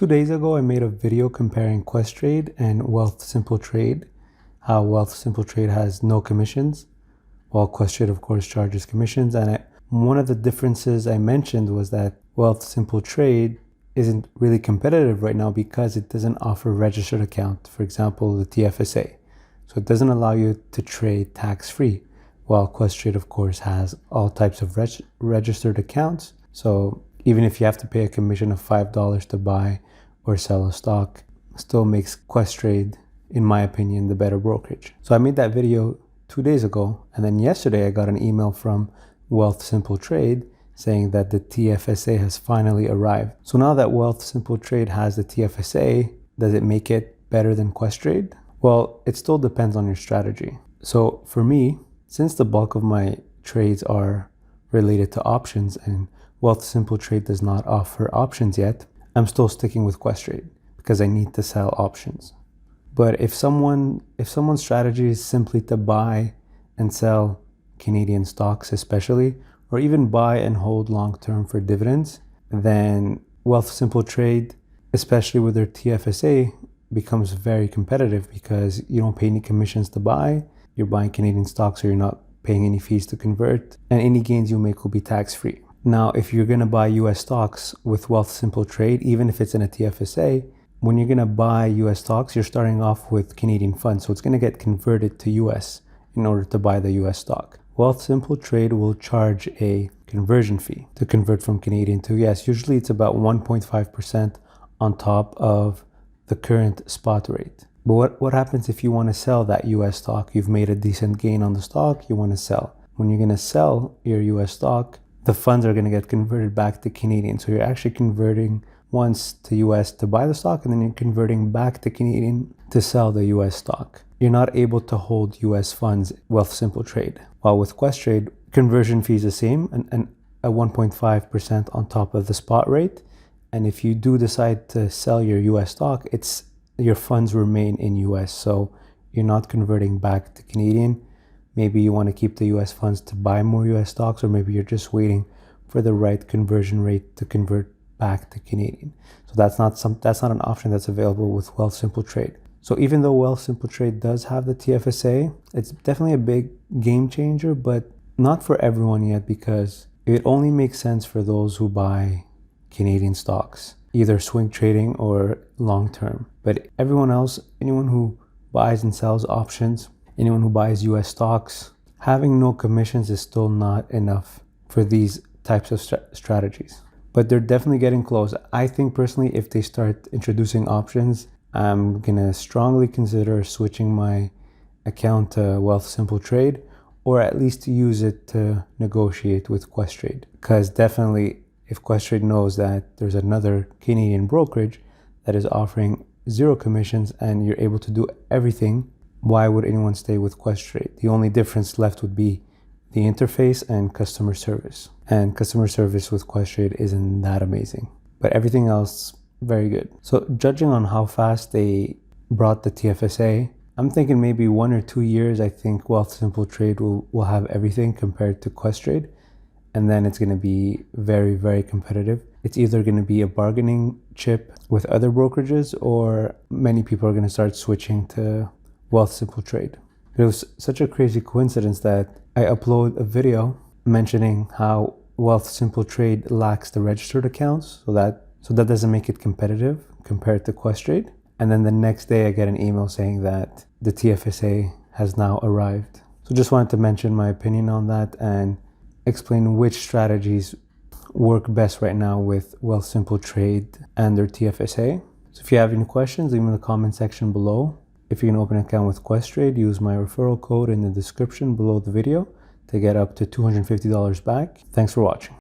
2 days ago, I made a video comparing Questrade and WealthSimple Trade, how WealthSimple Trade has no commissions, while Questrade, of course, charges commissions. And one of the differences I mentioned was that WealthSimple Trade isn't really competitive right now because it doesn't offer a registered account, for example, the Tfsa. So it doesn't allow you to trade tax-free, while Questrade, of course, has all types of registered accounts. So even if you have to pay a commission of $5 to buy or sell a stock, still makes Questrade, in my opinion, the better brokerage. So I made that video 2 days ago, and then yesterday I got an email from WealthSimple Trade saying that the Tfsa has finally arrived. So now that WealthSimple Trade has the Tfsa, does it make it better than Questrade? Well, it still depends on your strategy. So for me, since the bulk of my trades are related to options and WealthSimple Trade does not offer options yet, I'm still sticking with Questrade because I need to sell options. But if someone's strategy is simply to buy and sell Canadian stocks especially, or even buy and hold long-term for dividends, then WealthSimple Trade, especially with their Tfsa, becomes very competitive because you don't pay any commissions to buy, you're buying Canadian stocks, so you're not paying any fees to convert, and any gains you make will be tax-free. Now, if you're gonna buy US stocks with WealthSimple Trade, even if it's in a Tfsa, when you're gonna buy US stocks, you're starting off with Canadian funds, so it's gonna get converted to US in order to buy the US stock. WealthSimple Trade will charge a conversion fee to convert from Canadian to US. Usually it's about 1.5% on top of the current spot rate. But what happens if you want to sell that US stock? You've made a decent gain on the stock, you want to sell. When you're going to sell your US stock, the funds are going to get converted back to Canadian. So you're actually converting once to US to buy the stock, and then you're converting back to Canadian to sell the US stock. You're not able to hold US funds, WealthSimple Trade. While with Questrade, conversion fee is the same, and a 1.5% on top of the spot rate. And if you do decide to sell your US stock, your funds remain in US. So you're not converting back to Canadian. Maybe you want to keep the US funds to buy more US stocks, or maybe you're just waiting for the right conversion rate to convert back to Canadian. So that's not an option that's available with WealthSimple Trade. So even though WealthSimple Trade does have the Tfsa, it's definitely a big game changer, but not for everyone yet, because it only makes sense for those who buy Canadian stocks, either swing trading or long term. But everyone else, anyone who buys and sells options, anyone who buys US stocks, having no commissions is still not enough for these types of strategies. But they're definitely getting close. I think personally, if they start introducing options, I'm gonna strongly consider switching my account to WealthSimple Trade, or at least use it to negotiate with Questrade. Because definitely, if Questrade knows that there's another Canadian brokerage that is offering 0 commissions and you're able to do everything, why would anyone stay with Questrade? The only difference left would be the interface and customer service. And customer service with Questrade isn't that amazing. But everything else, very good. So judging on how fast they brought the Tfsa, I'm thinking maybe 1 or 2 years, I think WealthSimple Trade will have everything compared to Questrade. And then it's going to be very, very competitive. It's either going to be a bargaining chip with other brokerages, or many people are going to start switching to WealthSimple Trade. It was such a crazy coincidence that I upload a video mentioning how WealthSimple Trade lacks the registered accounts, so that doesn't make it competitive compared to Questrade. And then the next day I get an email saying that the Tfsa has now arrived. So just wanted to mention my opinion on that and explain which strategies work best right now with WealthSimple Trade and their Tfsa. So if you have any questions, leave them in the comment section below. If you're going to open an account with Questrade, use my referral code in the description below the video to get up to $250 back. Thanks for watching.